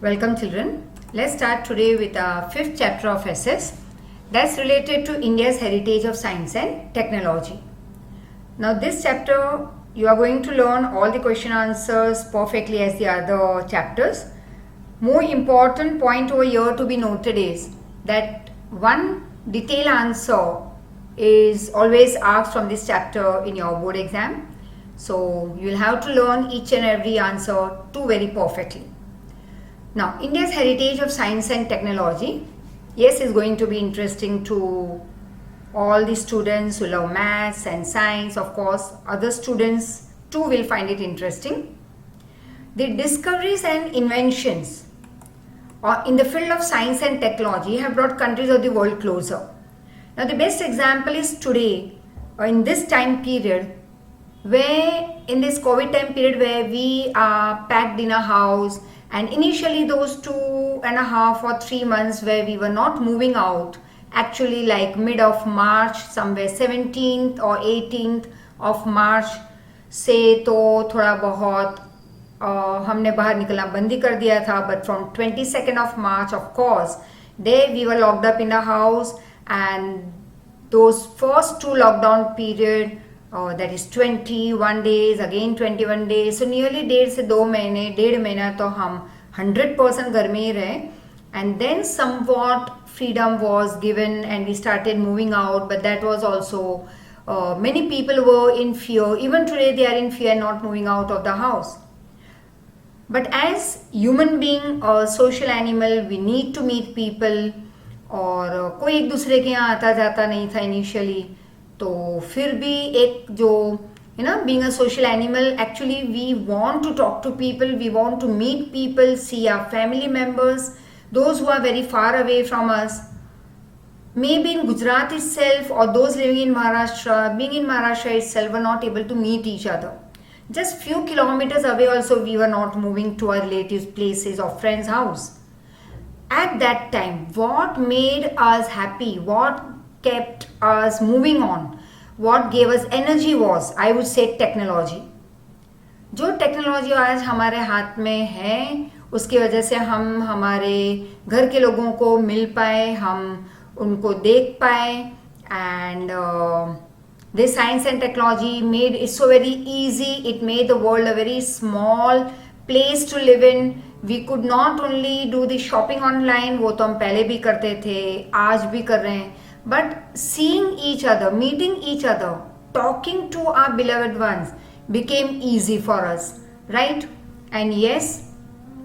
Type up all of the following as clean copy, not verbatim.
Welcome children. Let's start today with our fifth chapter of SS that's related to India's heritage of science and technology. Now this chapter you are going to learn all the question answers perfectly as the other chapters. More important point over here to be noted is that one detailed answer is always asked from this chapter in your board exam. So you'll have to learn each and every answer too very perfectly. Now, India's heritage of science and technology, yes, is going to be interesting to all the students who love maths and science. Of course, other students too will find it interesting. The discoveries and inventions in the field of science and technology have brought countries of the world closer. Now, the best example is today, or in this time period, where in this COVID time period where we are packed in a house, and initially those 2.5 or 3 months where we were not moving out, actually like mid of March, somewhere 17th or 18th of March से तो थोड़ा बहुत हमने बाहर निकलना बंद ही कर दिया था. But from 22nd of March, of course, there we were locked up in a house, and those first two lockdown period, that is 21 days, again 21 days, so nearly 1.5 से 2 महीने, 1.5 महीना तो हम 100% घर में ही रहे. And then somewhat freedom was given and we started moving out, but that was also many people were in fear. Even today they are in fear, not moving out of the house. But as human being or social animal, we need to meet people. और कोई एक दूसरे के यहाँ आता जाता नहीं था इनिशियली, तो फिर भी एक जो being a social animal, actually we want to talk to people, we want to meet people, see our family members, those who are very far away from us, maybe in Gujarat itself or those living in Maharashtra. Being in Maharashtra itself, were not able to meet each other. Just few kilometers away also we were not moving to our relatives' places or friends' house. At that time, what made us happy, what kept us moving on, what gave us energy was, I would say, technology. जो technology आज हमारे हाथ में है, उसकी वजह से हम हमारे घर के लोगों को मिल पाए, हम उनको देख पाए, and this science and technology made it so very easy. It made the world a very small place to live in. We could not only do the shopping online, वो तो हम पहले भी करते थे, आज भी कर रहे हैं, but seeing each other, meeting each other, talking to our beloved ones became easy for us, right? And yes,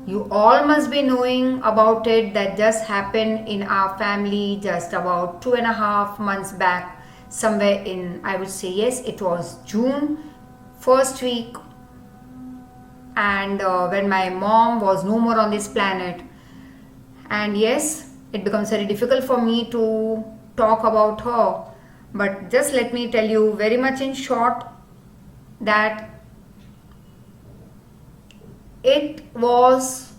you all must be knowing about it that just happened in our family just about 2.5 months back, somewhere in, I would say, yes, it was June, first week, and when my mom was no more on this planet. And yes, it becomes very difficult for me to talk about her, but just let me tell you very much in short that it was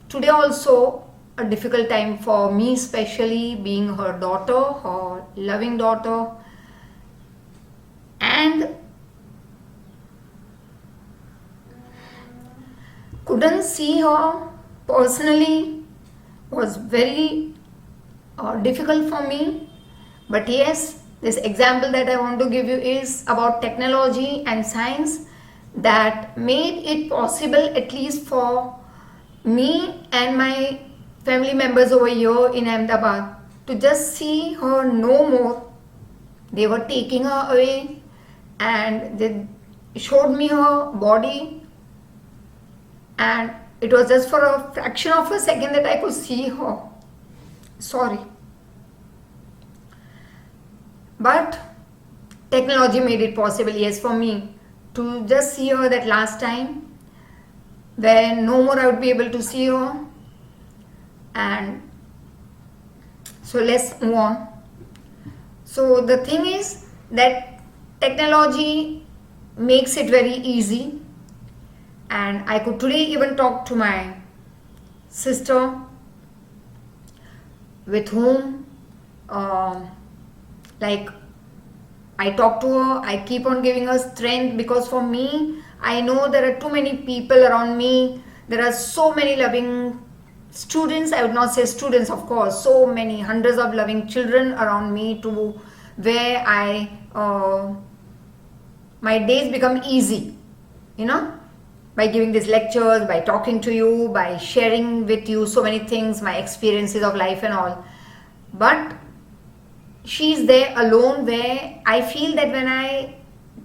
today also a difficult time for me, especially being her daughter, her loving daughter, and couldn't see her personally was very difficult for me. But yes, this example that I want to give you is about technology and science that made it possible, at least for me and my family members over here in Ahmedabad, to just see her no more. They were taking her away and they showed me her body, and it was just for a fraction of a second that I could see her. Sorry. But technology made it possible, yes, for me to just see her that last time, when no more I would be able to see her. And so let's move on. So the thing is that technology makes it very easy, and I could today even talk to my sister, with whom like I talk to her, I keep on giving her strength, because for me, I know there are too many people around me, there are so many loving students, I would not say students, of course, so many hundreds of loving children around me, to where my days become easy, by giving these lectures, by talking to you, by sharing with you so many things, my experiences of life and all. But she is there alone, where I feel that when I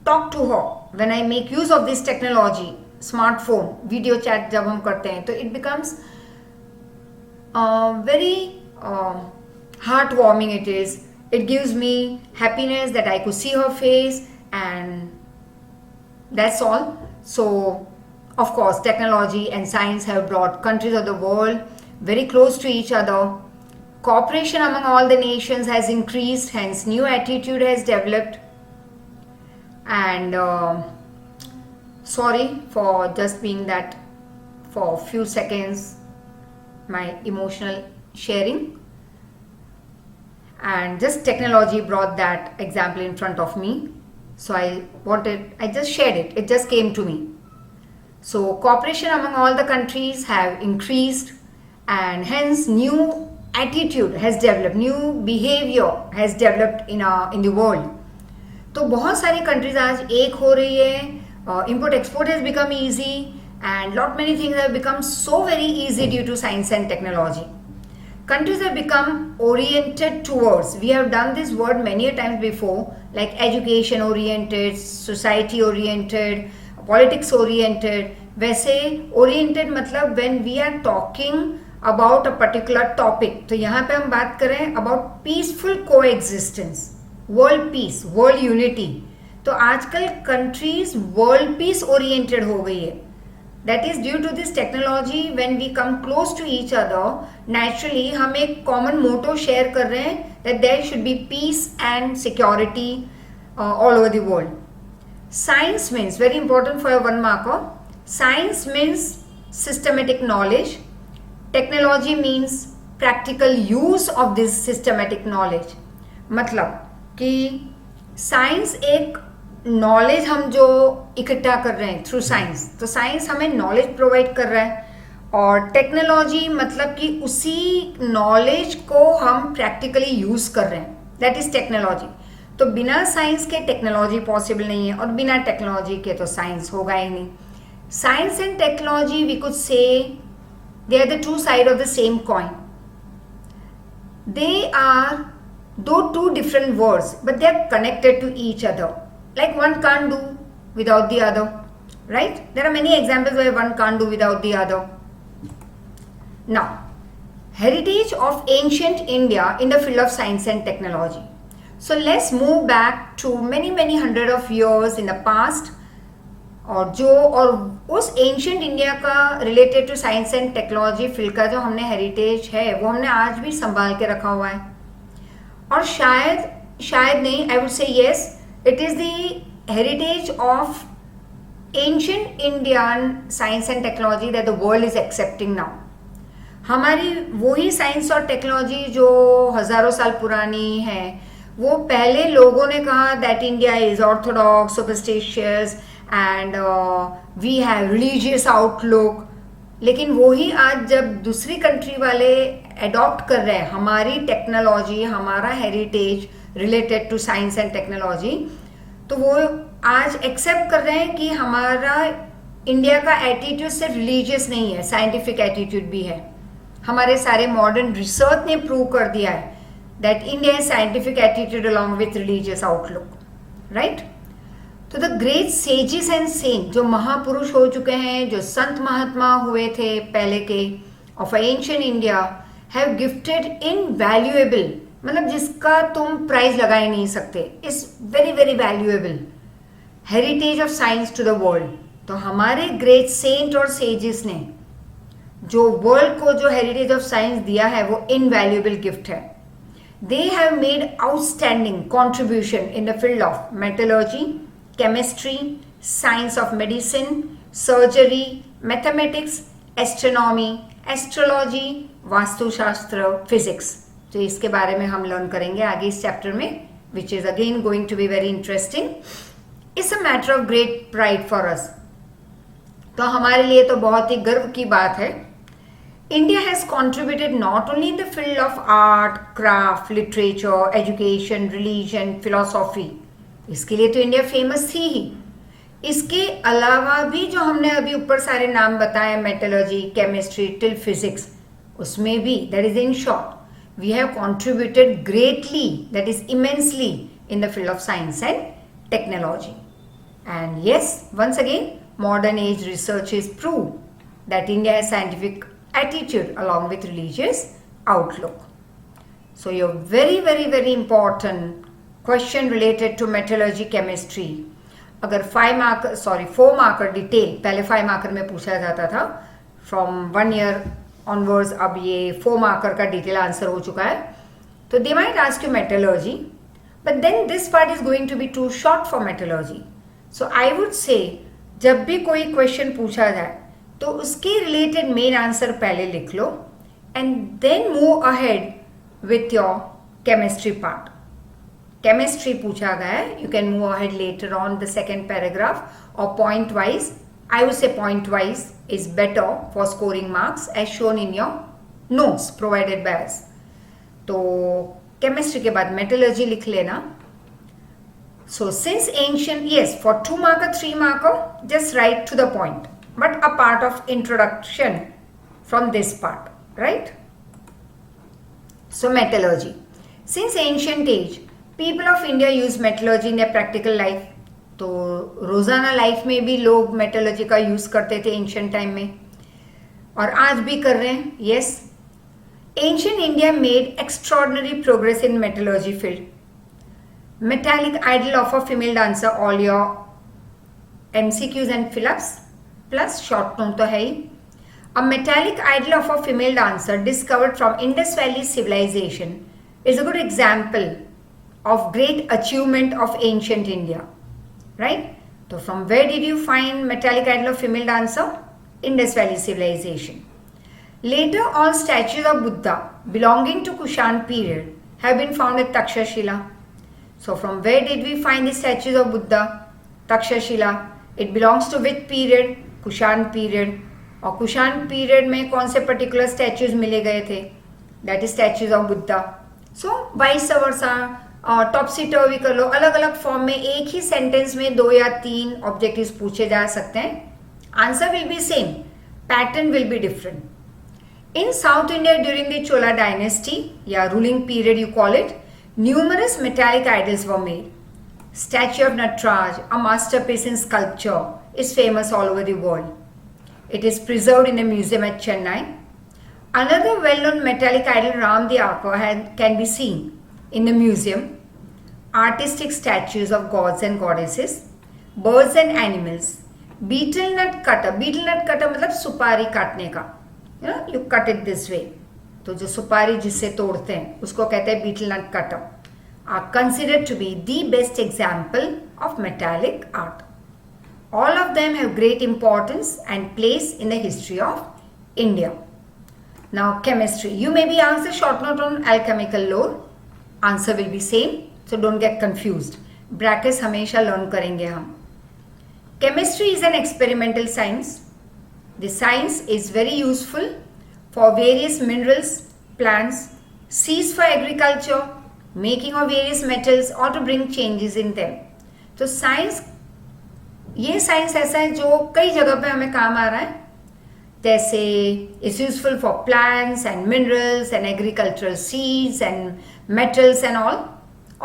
talk to her, when I make use of this technology, smartphone, video chat जब हम करते हैं, तो it becomes very heartwarming it is. It gives me happiness that I could see her face, and that's all. So, of course, technology and science have brought countries of the world very close to each other. Cooperation among all the nations has increased, hence new attitude has developed. And sorry for just being that for a few seconds, my emotional sharing. And just technology brought that example in front of me. So I just shared it. It just came to me. So cooperation among all the countries have increased, and hence new attitude has developed, new behavior has developed in the world. तो बहुत सारी countries आज एक हो रही है, import export has become easy, and lot many things have become so very easy due to science and technology. Countries have become oriented towards, we have done this word many a times before, like education oriented, society oriented, politics oriented. वैसे oriented मतलब when we are talking about a particular topic, तो यहाँ पे हम बात कर रहे हैं about peaceful coexistence, world peace, world unity. तो आजकल countries world peace oriented हो गई है. That is due to this technology. When we come close to each other, naturally हम एक common motto share कर रहे हैं that there should be peace and security all over the world. Science means, very important for your one marker, science means systematic knowledge. Technology means practical use of this systematic knowledge. मतलब कि science एक knowledge हम जो इकट्ठा कर रहे हैं through science, तो साइंस हमें नॉलेज प्रोवाइड कर रहा है, और टेक्नोलॉजी मतलब कि उसी नॉलेज को हम प्रैक्टिकली यूज कर रहे हैं, दैट इज टेक्नोलॉजी. तो बिना साइंस के टेक्नोलॉजी पॉसिबल नहीं है, और बिना टेक्नोलॉजी के तो साइंस होगा ही नहीं. Science and technology we could say they are the two sides of the same coin. They are though two different words, but they are connected to each other. Like one can't do without the other, right? There are many examples where one can't do without the other. Now, heritage of ancient India in the field of science and technology. So let's move back to many hundred of years in the past. और उस ancient India का related to science and technology field का जो हमने heritage है वो हमने आज भी संभाल के रखा हुआ है. और शायद नहीं, आई वुड से yes, it is the heritage of ancient Indian science and technology that the world is accepting now. हमारी वही साइंस और टेक्नोलॉजी जो हजारों साल पुरानी है, वो पहले लोगों ने कहा that India is Orthodox, superstitious and we have religious outlook. लेकिन वही आज जब दूसरी कंट्री वाले अडॉप्ट कर रहे हैं हमारी टेक्नोलॉजी, हमारा heritage related to science and technology, तो वो आज एक्सेप्ट कर रहे हैं कि हमारा इंडिया का एटीट्यूड सिर्फ रिलीजियस नहीं है, साइंटिफिक एटीट्यूड भी है. हमारे सारे मॉडर्न रिसर्च ने प्रूव कर दिया है that India is scientific attitude along with religious outlook, right. तो the great sages and Saint, जो महापुरुष हो चुके हैं, जो संत महात्मा हुए थे पहले के of ancient India, have gifted invaluable, मतलब जिसका तुम प्राइस लगा ही नहीं सकते, is very very valuable heritage of science to the world. तो हमारे ग्रेट सेंट और सेजिस ने जो वर्ल्ड को जो हेरिटेज ऑफ साइंस दिया है वो इनवैल्यूएबल गिफ्ट है. They have made outstanding contribution in the field of metallurgy, chemistry, science of medicine, surgery, mathematics, astronomy, astrology, Vastushastra, physics. तो इसके बारे में हम लर्न करेंगे आगे इस चैप्टर में, which is again going to be very interesting. It's a matter of great pride for us. तो हमारे लिए तो बहुत ही गर्व की बात है. India has contributed not only in the field of art, craft, literature, education, religion, philosophy. इसके लिए तो इंडिया फेमस थी ही. इसके अलावा भी जो हमने अभी ऊपर सारे नाम बताए, मेटलर्जी, केमिस्ट्री टिल फिजिक्स, उसमें भी that is in short we have contributed greatly, that is immensely in the field of science and technology. And yes, once again, modern age researches prove that India has scientific attitude along with religious outlook. So your very important question related to metallurgy, chemistry, अगर 4 marker detail, पहले 5 marker में पूछा जाता था, from 1 year onwards अब ये 4 marker का detail answer हो चुका है. तो they might ask you metallurgy, but then this part is going to be too short for metallurgy. So I would say जब भी कोई क्वेश्चन पूछा जाए तो उसके रिलेटेड मेन आंसर पहले लिख लो and then move ahead with your chemistry part. Chemistry पूछा गया है, you can move ahead later on the second paragraph और point wise. I would say point wise is better for scoring marks as shown in your notes provided by us. तो chemistry के बाद metallurgy लिख लेना. So since ancient, yes, for 2 marker 3 marker just write to the point, but a part of introduction from this part, right. So metallurgy, since ancient age people of India use metallurgy in their practical life. तो रोजाना life में भी लोग metallurgy का use करते थे ancient time में, और आज भी कर रहे हैं. Yes, ancient India made extraordinary progress in metallurgy field. Metallic idol of a female dancer, all your MCQs and fill-ups plus short note तो है ही. A metallic idol of a female dancer discovered from Indus Valley civilization is a good example of great achievement of ancient India, right? So from where did you find metallic idol of female dancer? Indus Valley civilization. Later, all statues of Buddha belonging to Kushan period have been found at Takshashila. So, from where did we find the statues of Buddha? Takshashila. It belongs to which period? Kushan period. और Kushan period में कौन से particular statues मिले गए थे? That is statues of Buddha. So vice versa, topsy turvy कर लो, अलग अलग फॉर्म में एक ही सेंटेंस में 2 या 3 ऑब्जेक्टिव्स पूछे जा सकते हैं. Answer will be same, pattern will be different. In South India during the Chola dynasty, ruling period you call it, numerous metallic idols were made. Statue of Nataraj, a masterpiece in sculpture, is famous all over the world. It is preserved in a museum at Chennai. Another well-known metallic idol, Ram the Archer, can be seen in the museum. Artistic statues of gods and goddesses, birds and animals, betel nut cutter. Betel nut cutter मतलब सुपारी काटने का. You cut it this way. तो जो सुपारी जिससे तोड़ते हैं उसको कहते हैं betel nut cutter. Are considered to be the best example of metallic art. All of them have great importance and place in the history of India. Now chemistry. You may be asked a short note on alchemical lore. Answer will be same. So don't get confused. Brackets हमेशा learn करेंगे हम. Chemistry is an experimental science. The science is very useful for various minerals, plants, seeds for agriculture, making of various metals or to bring changes in them. तो science, ये science ऐसा है जो कई जगह पे हमें काम आ रहा है. जैसे it's useful for plants and minerals and agricultural seeds and metals and all,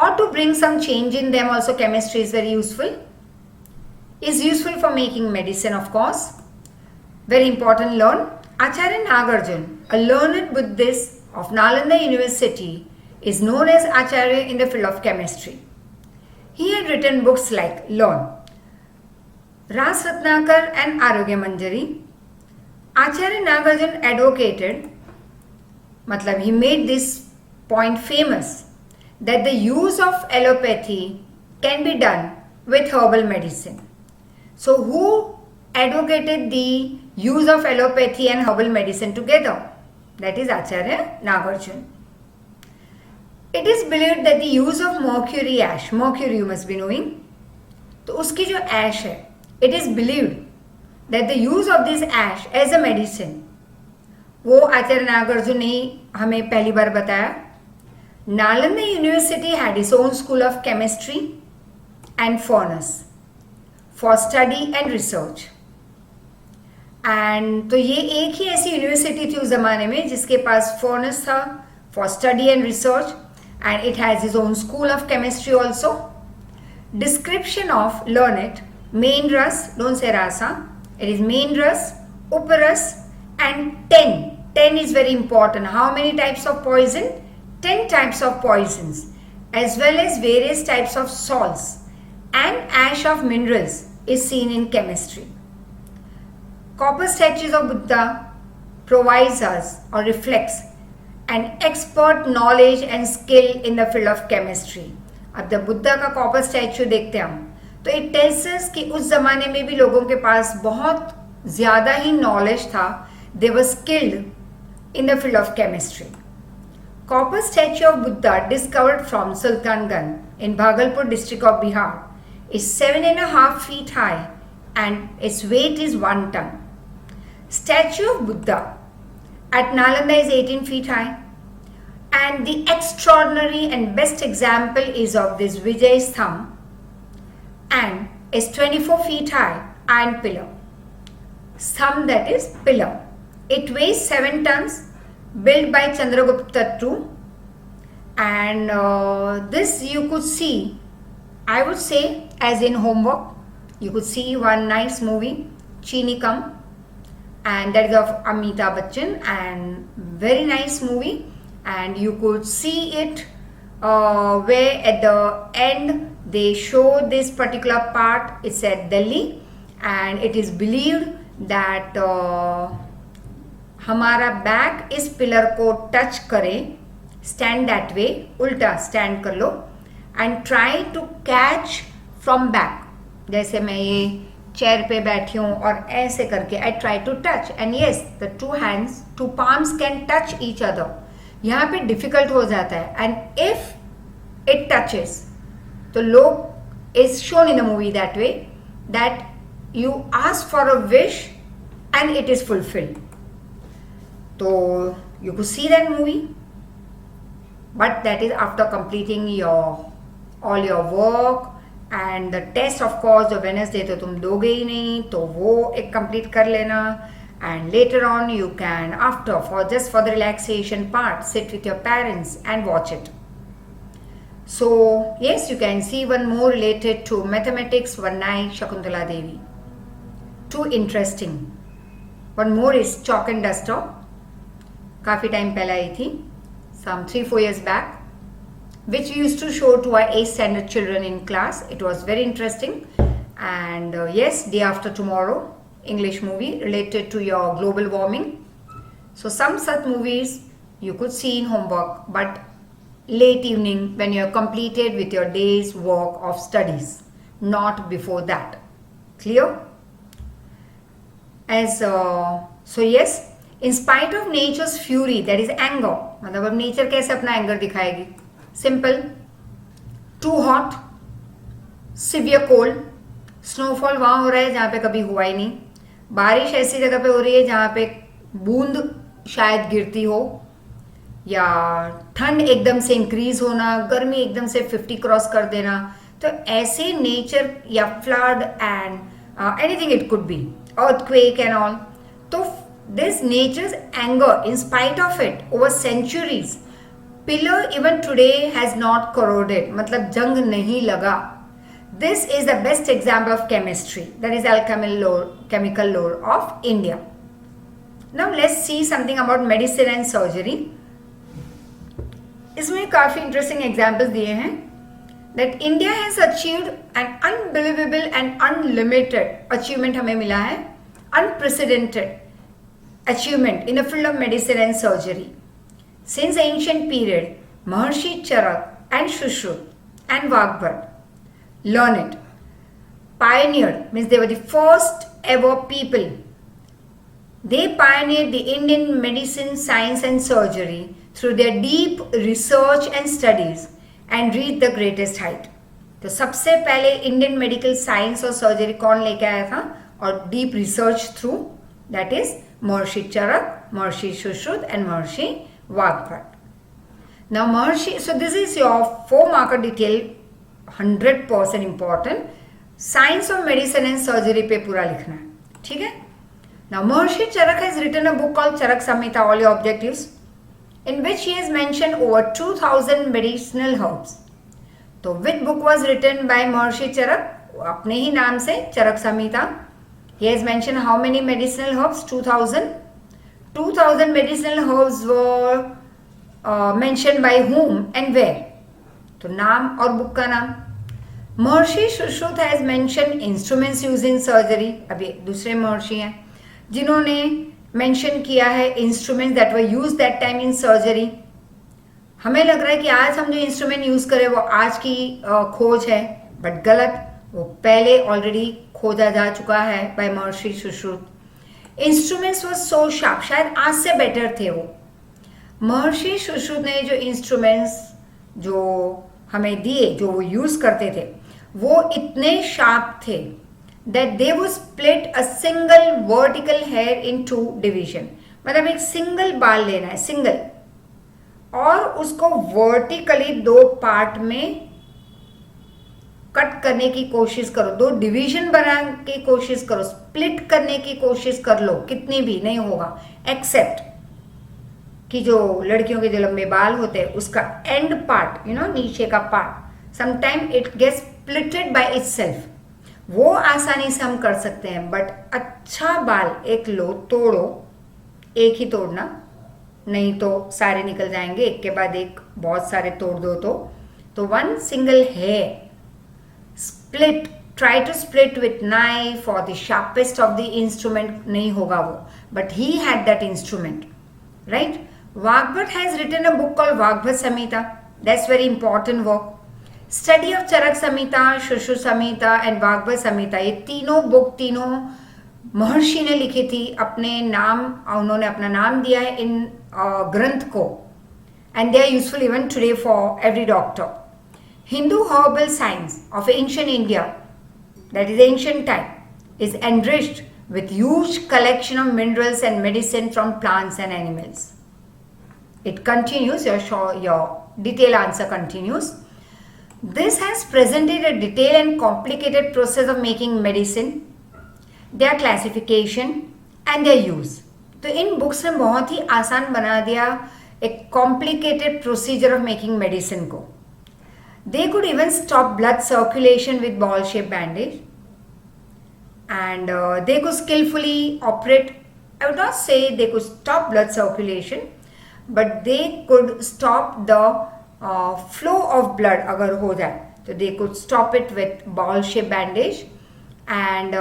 or to bring some change in them. Also chemistry is very useful. Is useful for making medicine, of course. Very important, learn. Acharya Nagarjuna, a learned Buddhist of Nalanda University, is known as Acharya in the field of chemistry. He had written books like Learn, Ras Ratnakar and Arogya Manjari. Acharya Nagarjuna advocated, he made this point famous, that the use of allopathy can be done with herbal medicine. So who advocated the use of allopathy and herbal medicine together? That is Acharya Nagarjuna. It is believed that the use of mercury ash, mercury you must be knowing, तो उसकी जो ash है, it is believed that the use of this ash as a medicine वो आचार्य नागार्जुन ने हमें पहली बार बताया. Nalanda University had its own school of chemistry and furnace for study and research. And तो ये एक ही ऐसी यूनिवर्सिटी थी उस जमाने में जिसके पास फर्नेस था for study and research, and it has its own school of chemistry also. Description of learn it. Main ras, don't say rasa. It is main ras, uparas, and 10. 10 is very important. How many types of poison? 10 types of poisons, as well as various types of salts and ash of minerals is seen in chemistry. Copper statues of Buddha provides us or reflects an expert knowledge and skill in the field of chemistry. अब जब बुद्धा का copper statue देखते हम तो it tells us कि उस जमाने में भी लोगों के पास बहुत ज़्यादा ही नॉलेज था. They were skilled in the field of chemistry. Copper statue of Buddha discovered from Sultanganj in Bhagalpur district of Bihar is 7.5 feet high and its weight is 1 ton. Statue of Buddha at Nalanda is 18 feet high, and the extraordinary and best example is of this Vijay's thumb and is 24 feet high iron pillar. Thumb, that is pillar. It weighs 7 tons. Built by Chandragupta II, and this you could see, I would say, as in homework. You could see one nice movie, Chini Kam, and that is of Amitabh Bachchan, and very nice movie. And you could see it where at the end they show this particular part. It's at Delhi, and it is believed that हमारा back इस pillar को touch करे. Stand that way, उल्टा stand कर लो and try to catch from back. जैसे मैं ये चेयर पे बैठी हूँ और ऐसे करके I try to touch, and yes the two hands, two palms can touch each other. यहाँ पे डिफिकल्ट हो जाता है, एंड इफ इट टचेस तो लोग is shown in the movie that way that you ask for a wish and it is fulfilled. So you could see that movie, but that is after completing all your work and the test. Of course the Wednesday तो तुम दोगे ही नहीं, तो वो एक complete कर लेना, and later on you can after for the relaxation part sit with your parents and watch it. So yes, you can see one more related to mathematics, Vannai Shakuntala Devi. Too interesting. One more is chalk and duster. काफ़ी time पहले आई थी, some 3-4 years back, which we used to show to our 8th standard children in class. It was very interesting. And yes, day after tomorrow, English movie related to your global warming. So some such movies you could see in homework, but late evening when you are completed with your day's work of studies, not before that. Clear? So yes, in spite of nature's fury, that is anger. मतलब अब nature कैसे अपना anger दिखाएगी? Simple, too hot, severe cold. Snowfall वहाँ हो रहा है जहाँ पे कभी हुआ ही नहीं. बारिश ऐसी जगह पे हो रही है जहाँ पे बूंद शायद गिरती हो, या ठंड एकदम से इंक्रीज होना, गर्मी एकदम से 50 क्रॉस कर देना. तो ऐसे नेचर या flood and anything it could be, earthquake and all. तो this nature's anger, in spite of it, over centuries, pillar even today has not corroded. मतलब जंग नहीं लगा. This is the best example of chemistry. That is chemical lore of India. Now let's see something about medicine and surgery. इसमें काफी interesting examples दिए हैं. That India has achieved an unbelievable and unlimited achievement हमें मिला है, unprecedented achievement in the field of medicine and surgery. Since ancient period, Maharshi Charak and Shushruta and Vagbhat learned, pioneered, means they were the first ever people. They pioneered the Indian medicine, science and surgery through their deep research and studies and reached the greatest height. तो सबसे पहले Indian medical science और surgery कौन लेके आया था और deep research through? That is Maharshi Charak, Maharshi Sushruta and Maharshi Vagbhat. Now Maharshi, so this is your 4-marker detail, 100% important. Science of medicine and surgery पे पूरा लिखना है, ठीक है? Now Maharshi Charak has written a book called Charak Samhita, all your objectives, in which he has mentioned over 2000 medicinal herbs. तो which book was written by Maharshi Charak? अपने ही नाम से चरक संहिता. He has mentioned how many medicinal herbs? 2000. 2000 medicinal herbs were mentioned by whom and where? तो नाम और book का नाम. Maharshi Sushruta has mentioned instruments used in surgery. अभी दूसरे महर्षि हैं जिन्होंने मेंशन किया है instruments that were use that time in surgery. हमें लग रहा है कि आज हम जो इंस्ट्रूमेंट यूज करें वो आज की खोज है, बट गलत. वो पहले ऑलरेडी खोजा जा चुका है बाय महर्षि सुश्रुत. इंस्ट्रूमेंट्स वर सो शार्प, शायद आज से बेटर थे वो. महर्षि सुश्रुत ने जो इंस्ट्रूमेंट्स जो हमें दिए, जो वो यूज करते थे, वो इतने शार्प थे that they would split a single vertical hair in 2 division. मतलब एक सिंगल बाल लेना है, सिंगल, और उसको वर्टिकली 2 पार्ट में कट करने की कोशिश करो, 2 डिवीजन बनाने की कोशिश करो, स्प्लिट करने की कोशिश कर लो, कितनी भी नहीं होगा, एक्सेप्ट कि जो लड़कियों के जो लंबे बाल होते हैं उसका एंड पार्ट, नीचे का part, sometime it gets splitted by itself. वो आसानी से हम कर सकते हैं, बट अच्छा बाल एक लो, तोड़ो, एक ही तोड़ना, नहीं तो सारे निकल जाएंगे, एक के बाद एक बहुत सारे तोड़ दो तो 1 single hair split, try to split with knife और the sharpest of the instrument नहीं होगा वो, but he had that instrument, right. Vagbhat has written a book called Vagbhat Samhita. That's very important work. Study of Charaka Samhita, Sushruta Samhita and Vagbhata Samhita, ये तीनों book तीनों महर्षि ने लिखी थी. अपने नाम, उन्होंने अपना नाम दिया है इन ग्रंथ को, and they are useful even today for every doctor. Hindu herbal science of ancient India, that is ancient time, is enriched with huge collection of minerals and medicine from plants and animals. It continues, your detailed answer continues. This has presented a detailed and complicated process of making medicine, their classification and their use. तो इन books ने बहुत ही आसान बना दिया एक complicated procedure of making medicine को. They could even stop blood circulation with ball-shaped bandage, and they could skillfully operate. I would not say they could stop blood circulation, but they could stop the flow of blood. अगर हो जाए तो they could stop it with ball shaped bandage, and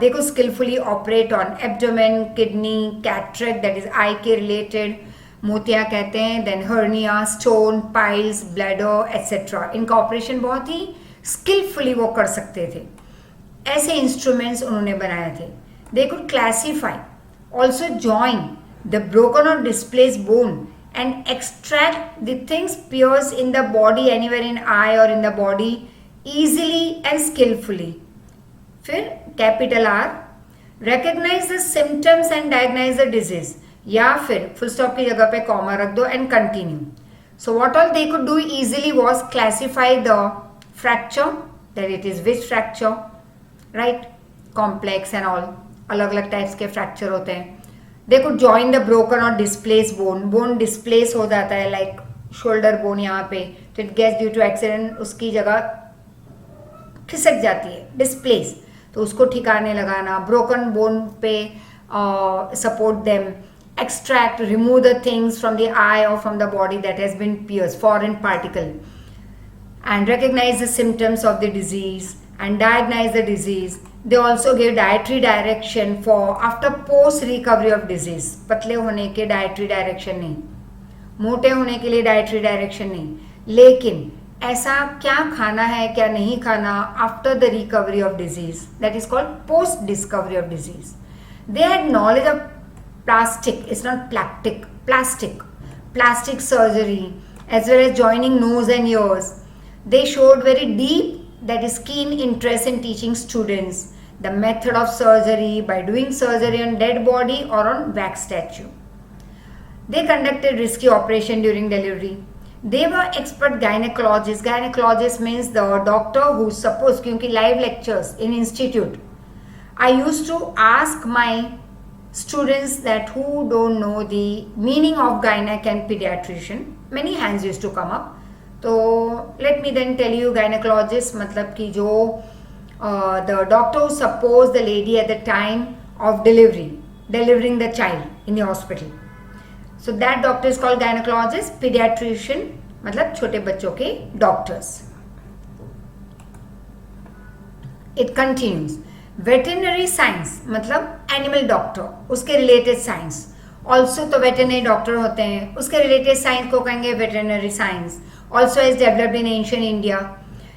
they could skillfully operate on abdomen, kidney, cataract, that is eye के related, मोतिया कहते हैं, then hernia, stone, piles, bladder, etc. इनका operation बहुत ही skillfully वो कर सकते थे. ऐसे इंस्ट्रूमेंट्स उन्होंने बनाए थे. They could classify, also join the broken और displace bone and extract the things pierce in the body anywhere in eye और in the body easily and skilfully. फिर capital R, recognise the symptoms and diagnose the disease, या फिर full stop की जगह पे comma रख दो and continue. So what all they could do easily was classify the fracture, that it is which fracture, right, complex and all, अलग अलग types के फ्रैक्चर होते हैं. They could join the broken और डिस्प्लेस बोन, बोन डिस्प्लेस हो जाता है, like shoulder bone यहाँ पे, तो it gets due to accident उसकी जगह खिसक जाती है, डिस्प्लेस, तो उसको ठिकाने लगाना. ब्रोकन बोन पे support them, extract, remove the things from the eye और from the body that has been pierce, foreign particle, and recognize the symptoms of the disease and diagnose the disease. They also give dietary direction for after post recovery of disease. पतले होने के dietary direction नहीं, मोटे होने के लिए dietary direction नहीं, लेकिन ऐसा क्या खाना है क्या नहीं खाना after the recovery of disease, that is called post discovery of disease. They had knowledge of plastic, it's not plastic surgery, as well as joining nose and ears. They showed very deep, that is keen interest in teaching students the method of surgery by doing surgery on dead body or on wax statue. They conducted risky operation during delivery. They were expert gynecologists. Gynecologist means the doctor who supposed, क्योंकि live lectures in institute, I used to ask my students that who don't know the meaning of gynec and pediatrician. Many hands used to come up. तो let me then tell you, gynecologist मतलब कि जो the doctor who supposed the lady at the time of delivering the child in the hospital. So that doctor is called gynecologist. Pediatrician मतलब छोटे बच्चों के doctors. It continues. Veterinary science मतलब animal doctor, उसके related science. Also तो veterinary doctor होते हैं, उसके related science को कहेंगे veterinary science. Also is developed in ancient India.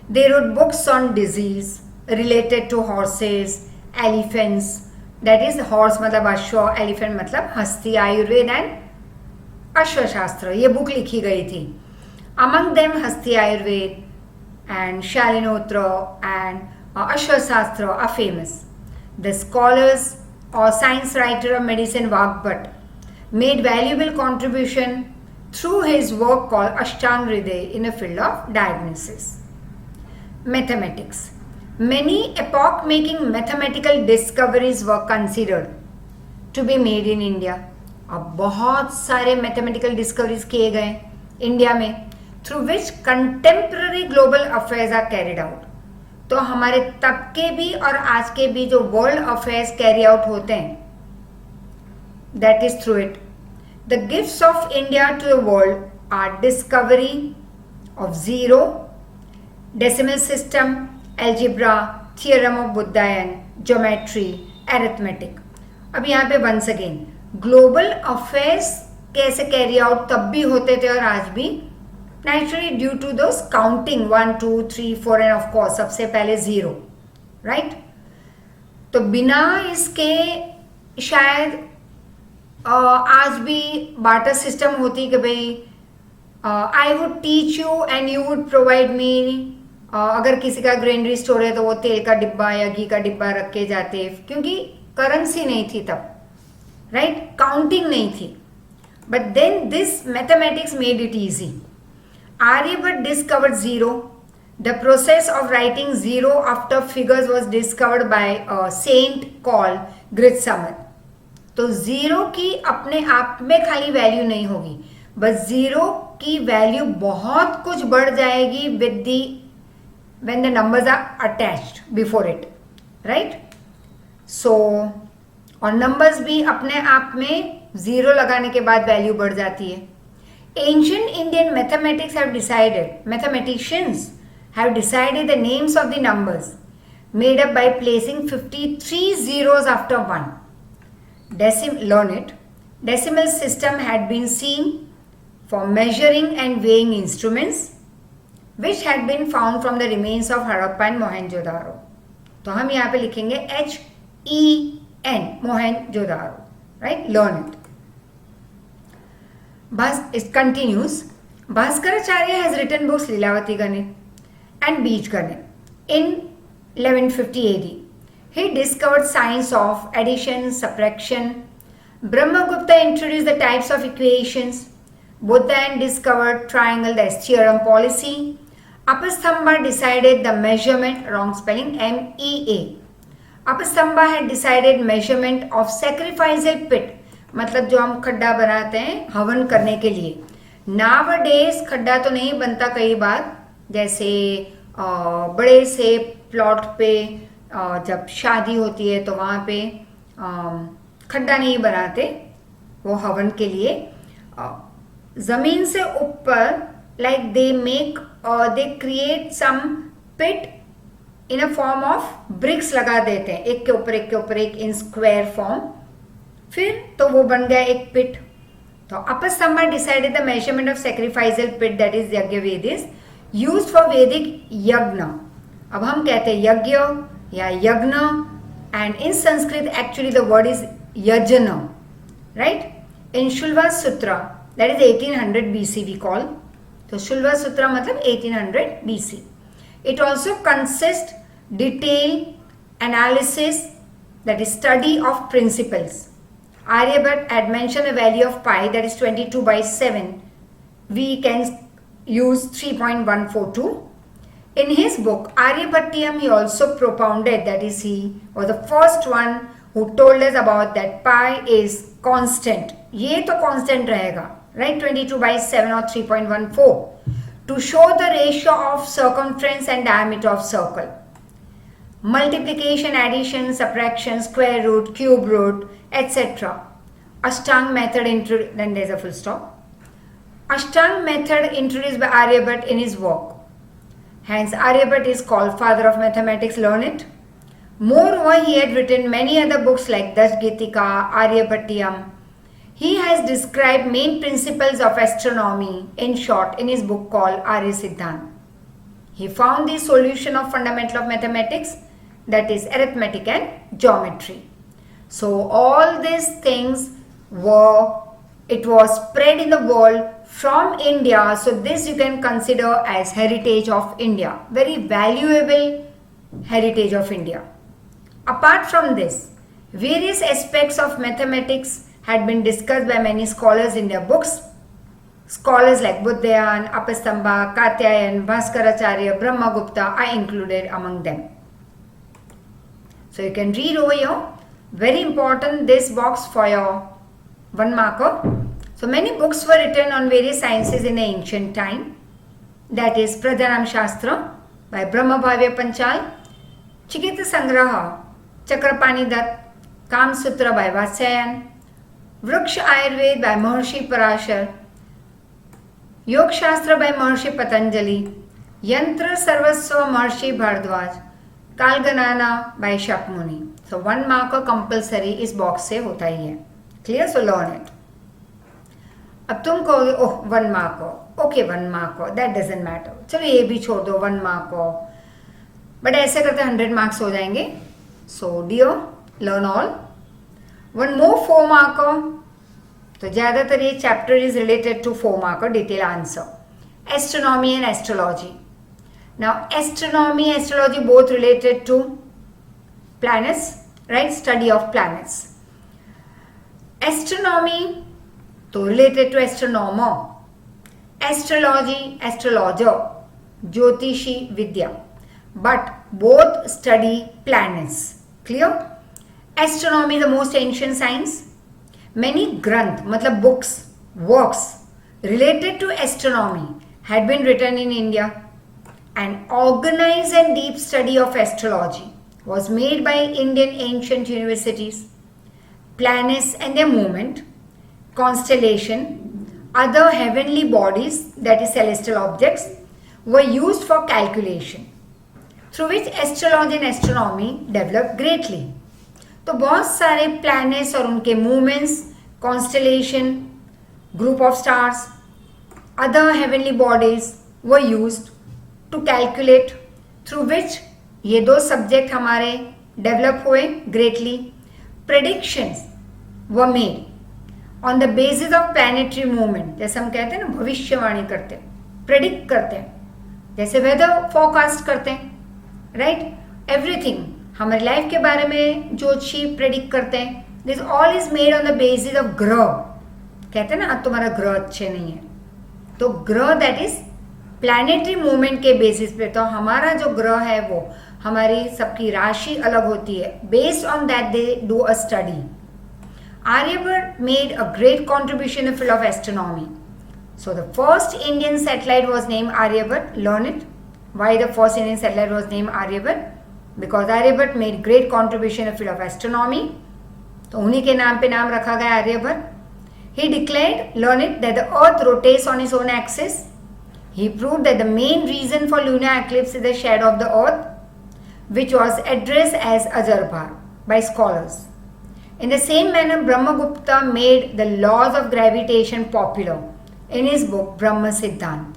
They wrote books on disease related to horses, elephants. That is horse मतलब अश्व, elephant मतलब हस्ती, आयुर्वेद and अश्वशास्त्र. ये बुक लिखी गई थी. Among them हस्ती Ayurveda and Shalinotra and Ashwasastra are famous. The scholars or science writer of medicine Vagbhat made valuable contribution through his work called Ashtang Hriday in the field of diagnosis. Mathematics. Many epoch-making mathematical discoveries were considered to be made in India. अब बहुत सारे mathematical discoveries किए गए India में, through which contemporary global affairs are carried out. तो हमारे तब के भी और आज के भी जो वर्ल्ड अफेयर्स कैरी आउट होते हैं, that is through it. The gifts of India to the world are discovery of zero, decimal system, algebra, theorem of Baudhayana, geometry, arithmetic. अब यहाँ पे वंस अगेन ग्लोबल अफेयर्स कैसे कैरी आउट तब भी होते थे और आज भी, naturally due to those counting 1 2 3 4 and of course सबसे पहले जीरो, राइट. तो बिना इसके शायद आज भी बार्टर सिस्टम होती कि भाई I would teach you and you would provide me. अगर किसी का ग्रेनरी स्टोर है तो वो तेल का डिब्बा या घी का डिब्बा रख के जाते, क्योंकि करेंसी नहीं थी तब, राइट, काउंटिंग नहीं थी. But then this mathematics made it easy. Aryabhat discovered zero. The process of writing zero after figures was discovered by a saint called Gritsaman. तो जीरो की अपने आप में खाली वैल्यू नहीं होगी, बस जीरो की वैल्यू बहुत कुछ बढ़ जाएगी with the when the numbers are attached before it, right? So और नंबर्स भी अपने आप में जीरो लगाने के बाद वैल्यू बढ़ जाती है. Ancient Indian mathematics have decided, mathematicians have decided the names of the numbers made up by placing 53 zeros after 1. Learn it. Decimal system had been seen for measuring and weighing instruments, which had been found from the remains of Harappa and Mohenjo-daro. तो हम यहाँ पे लिखेंगे HEN, Mohenjo-daro, right? Learn it. It continues. Bhaskaracharya has written books Lilavati Ganit and Beej Ganit in 1150 AD. He discovered science of addition, subtraction. Brahmagupta introduced the types of equations. Buddhayan discovered triangle, that is theorem policy. Apastamba decided the measurement, wrong spelling, MEA. Apastamba had decided measurement of sacrificial pit, मतलब जो हम खड्डा बनाते हैं हवन करने के लिए. नावडेज खड्डा तो नहीं बनता कई बार, जैसे बड़े से प्लॉट पे जब शादी होती है तो वहाँ पे खड्डा नहीं बनाते वो हवन के लिए. जमीन से ऊपर like they make they create some pit in a form of bricks लगा देते हैं, एक के ऊपर एक इन स्क्वायर फॉर्म, फिर तो वो बन गया एक पिट. तो Apastamba decided the measurement of sacrificial pit, that is yajnavedis, used for Vedic yajna. अब हम कहते हैं यज्ञ या यज्ञ, and in Sanskrit actually the word is yajan, right. In Shulba Sutra, that is 1800 BC we call. तो शुल्वा सूत्र मतलब 1800 BC. It also consist detail analysis, that is study of principles Aryabhatta had mentioned a value of pi, that is 22/7. We can use 3.142. In his book Aryabhatiyam, he also propounded, that is, he was the first one who told us about that pi is constant. ये तो constant रहेगा, right? 22/7 or 3.14 to show the ratio of circumference and diameter of circle. Multiplication, addition, subtraction, square root, cube root, etc. Ashtang method, then there's a full stop. Ashtang method introduced by Aryabhatta in his work. Hence, Aryabhatta is called father of mathematics. Learn it. Moreover, he had written many other books like Dashgitika, Aryabhatiyam. He has described main principles of astronomy, in short, in his book called Arya Siddhant. He found the solution of fundamental of mathematics, that is arithmetic and geometry. So all these things it was spread in the world from India. So this you can consider as heritage of India, very valuable heritage of India. Apart from this, various aspects of mathematics had been discussed by many scholars in their books. Scholars like Buddhayan, Apastamba, Katyayan, Bhaskaracharya, Brahmagupta are included among them. So you can read over here. Very important, this box for your 1 marker. So many books were written on various sciences in the ancient time. That is Pradhanam Shastra by Brahmabhavya Panchal, Chikita Sangraha, Chakrapani Dutt, Kam Sutra by Vatsyayan, Vriksha Ayurved by Maharshi Parashar, Yog Shastra by Maharshi Patanjali, Yantra Sarvasva Maharshi Bhardwaj, Kalganana by Shakmuni. So 1 marker compulsory इस box से होता ही है. Clear? So learn it. अब तुम कहोगे ओह 1 marker, okay 1 marker, that doesn't matter. चलो ये भी छोड़ दो 1 marker. बट ऐसे करते 100 marks हो जाएंगे. So dear, learn all. 1 more 4 marker. तो ज़्यादातर ये chapter is related to 4 marker detail answer. Astronomy and astrology. Now astronomy, astrology both related to planets, right? Study of planets. Astronomy to related to astronomer. Astrology, astrologer. Jyotishi Vidya. But both study planets. Clear? Astronomy, the most ancient science. Many granth, matlab books, works related to astronomy had been written in India. An organized and deep study of astrology was made by Indian ancient universities. Planets and their movement, constellation, other heavenly bodies, that is celestial objects, were used for calculation, through which astrology and astronomy developed greatly. तो बहुत सारे planets और उनके movements, constellation, group of stars, other heavenly bodies were used to calculate, through which ये 2 subject हमारे develop हुए greatly. Predictions were made on the basis of planetary movement. जैसे हम कहते हैं ना भविष्यवाणी करते हैं, predict करते हैं, जैसे weather forecast करते हैं, right? Everything हमारे लाइफ के बारे में ज्योतिषी प्रेडिक्ट करते हैं. This all is made on the basis of ग्रह. कहते हैं ना आज तुम्हारा ग्रह अच्छे नहीं है, तो ग्रह दैट इज प्लैनेटरी मूवमेंट के बेसिस पे. तो हमारा जो ग्रह है वो हमारी सबकी राशि अलग होती है. Based on that they do a study. Aryabhatta made a great contribution in the field of astronomy. So the first Indian satellite was named Aryabhatta. Learn it. Why the first Indian satellite was named Aryabhatta? Because Aryabhatta made great contribution in the field of astronomy. तो उन्हीं के नाम पे नाम रखा गया Aryabhata. He declared, learn it, that the earth rotates on its own axis. He proved that the main reason for lunar eclipse is the shadow of the earth, which was addressed as Ajarbhar by scholars. In the same manner, Brahmagupta made the laws of gravitation popular in his book Brahma Siddhant.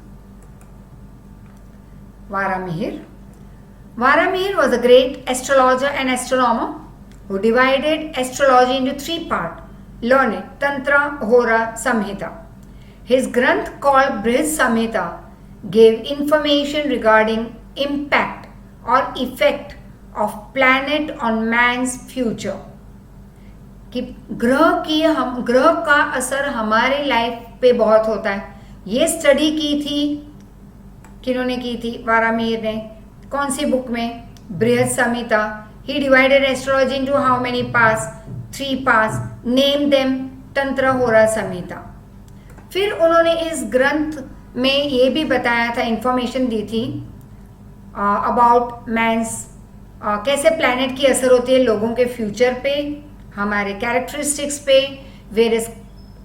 Varamihir. Varamihir was a great astrologer and astronomer who divided astrology into 3 parts. Learn it, Tantra, Hora, Samhita. His granth called Brihad Samhita gave information regarding impact or effect of planet on man's future. कि ग्रह का असर हमारे life पे बहुत होता है. ये स्टडी की थी, किन्होंने की थी? वारामीर ने. कौन सी बुक में? Brihat Samhita. He divided astrology into how many parts? 3 parts. Name them Tantra Hora संहिता. फिर उन्होंने इस ग्रंथ में ये भी बताया था, इंफॉर्मेशन दी थी अबाउट मैंस, कैसे प्लैनेट की असर होती है लोगों के फ्यूचर पे, हमारे कैरेक्टरिस्टिक्स पे, वेरियस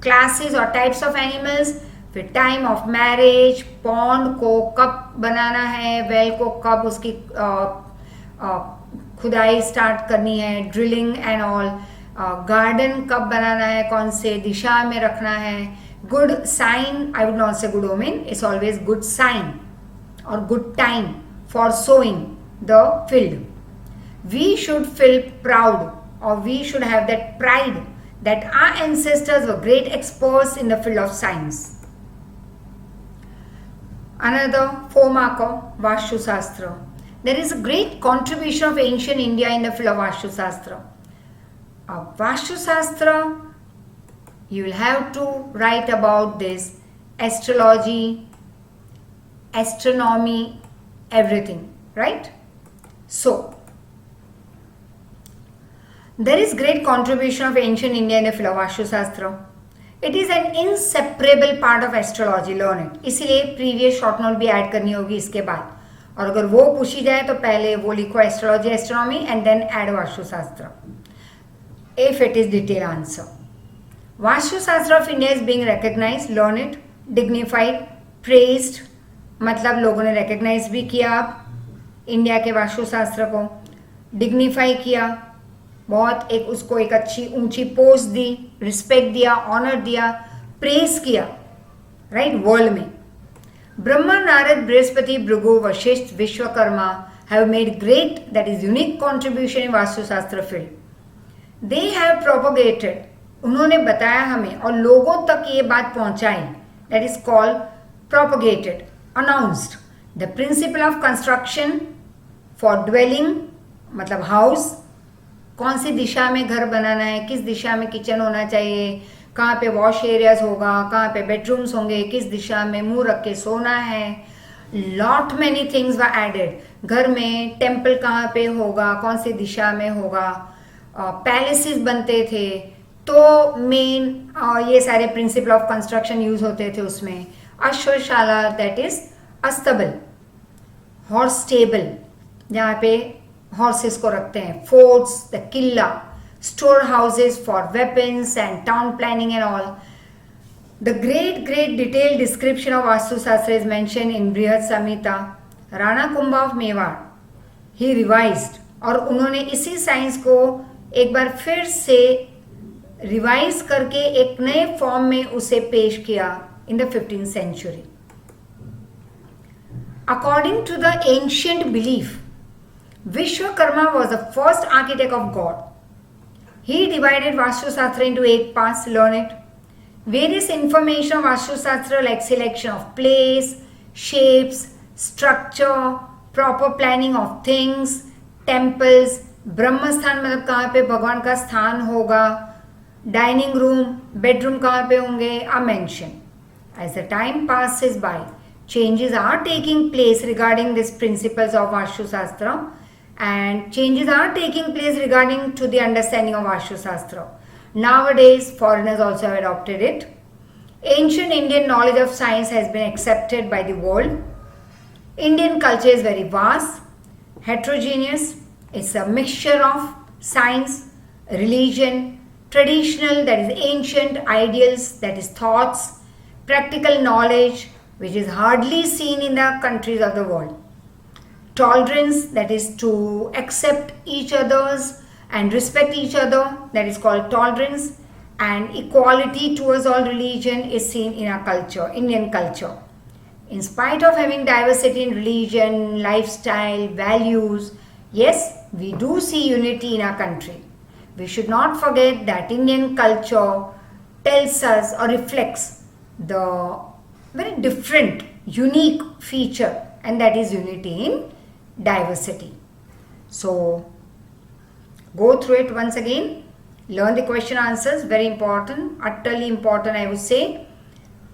क्लासेस और टाइप्स ऑफ एनिमल्स. फिर टाइम ऑफ मैरिज, पॉन्ड को कब बनाना है, वेल को कब उसकी खुदाई स्टार्ट करनी है, ड्रिलिंग एंड ऑल. गार्डन कब बनाना है, कौन से दिशा में रखना है. Good sign, I would not say good omen, it's always good sign और good time for sowing the field. We should feel proud, or we should have that pride that our ancestors were great experts in the field of science. Another 4 marker, Vastu Shastra. There is a great contribution of ancient India in the field of Vastu Shastra. Vastu Shastra, you will have to write about this astrology, astronomy, everything, right? So, there is great contribution of ancient India in the field of Vastu Shastra. It is an inseparable part of astrology. Learn it. इसीलिए previous short note भी add करनी होगी इसके बाद. और अगर वो पूछी जाए तो पहले वो लिखो astrology, astronomy and then add vastu shastra. If it is detailed answer. Vastu Shastra of India is being recognized. Learn it. Dignified, praised. मतलब लोगों ने recognize भी किया इंडिया के वास्तु शास्त्र को, डिग्निफाई किया, बहुत एक उसको एक अच्छी ऊंची पोस्ट दी, रिस्पेक्ट दिया, ऑनर दिया, प्रेस किया, राइट, वर्ल्ड में. Brahma, Narad, Brihaspati, Bhrigu, Vashishtha, Vishwakarma have made great, that is unique contribution in Vastushastra field. They have propagated, उन्होंने बताया हमें और लोगों तक ये बात पहुंचाई, that is called propagated, announced the principle of construction for dwelling, मतलब हाउस, कौन सी दिशा में घर बनाना है, किस दिशा में किचन होना चाहिए, कहाँ पे वॉश एरियाज होगा, कहाँ पे बेडरूम्स होंगे, किस दिशा में मुंह रख के सोना है. Lot many things were added. घर में टेम्पल कहाँ पे होगा, कौन सी दिशा में होगा, पैलेसेस बनते थे, तो मेन ये सारे प्रिंसिपल ऑफ कंस्ट्रक्शन यूज होते थे उसमें. अश्वशाला, दैट इज अस्तबल, हॉर्स स्टेबल जहाँ पे हॉर्सेस को रखते हैं, फोर्ट्स, द किला, store houses for weapons and town planning and all. The great detail description of Vastu Shastra is mention in Brihat Samhita. Rana Kumbha of Mewar, he revised, और उन्होंने इसी साइंस को एक बार फिर से रिवाइज करके एक नए फॉर्म में उसे पेश किया in the 15th century. According to the ancient belief, Vishwakarma was the first architect of God. He divided Vastu Shastra into 8 parts. Learn it. Various information of Vastu Shastra like selection of place, shapes, structure, proper planning of things, temples, ब्रह्मस्थान मतलब कहाँ पे भगवान का स्थान होगा, dining room, bedroom कहाँ पे होंगे, are mentioned. As the time passes by, changes are taking place regarding these principles of Vastu Shastra, and changes are taking place regarding to the understanding of Vastu Shastra. Nowadays, foreigners also have adopted it. Ancient Indian knowledge of science has been accepted by the world. Indian culture is very vast, heterogeneous. It's a mixture of science, religion, traditional, that is ancient, ideals, that is thoughts, practical knowledge, which is hardly seen in the countries of the world. Tolerance, that is to accept each other's and respect each other, that is called tolerance, and equality towards all religion is seen in our culture, Indian culture. In spite of having diversity in religion, lifestyle, values, yes, we do see unity in our country. We should not forget that Indian culture tells us or reflects the very different, unique feature, and that is unity in diversity. So, go through it once again Learn the question answers, very important, utterly important I would say,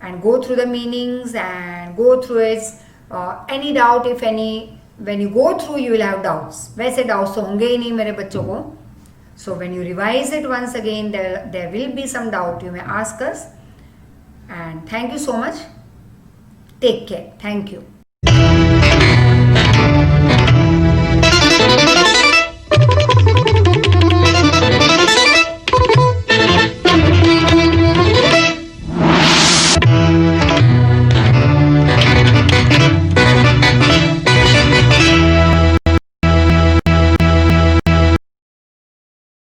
and go through the meanings and go through its any doubt if any, when you go through you will have doubts. वैसे doubts तो होंगे ही नहीं मेरे बच्चों को. So when you revise it once again, there will be some doubt. You may ask us. And thank you so much. Take care. Thank you.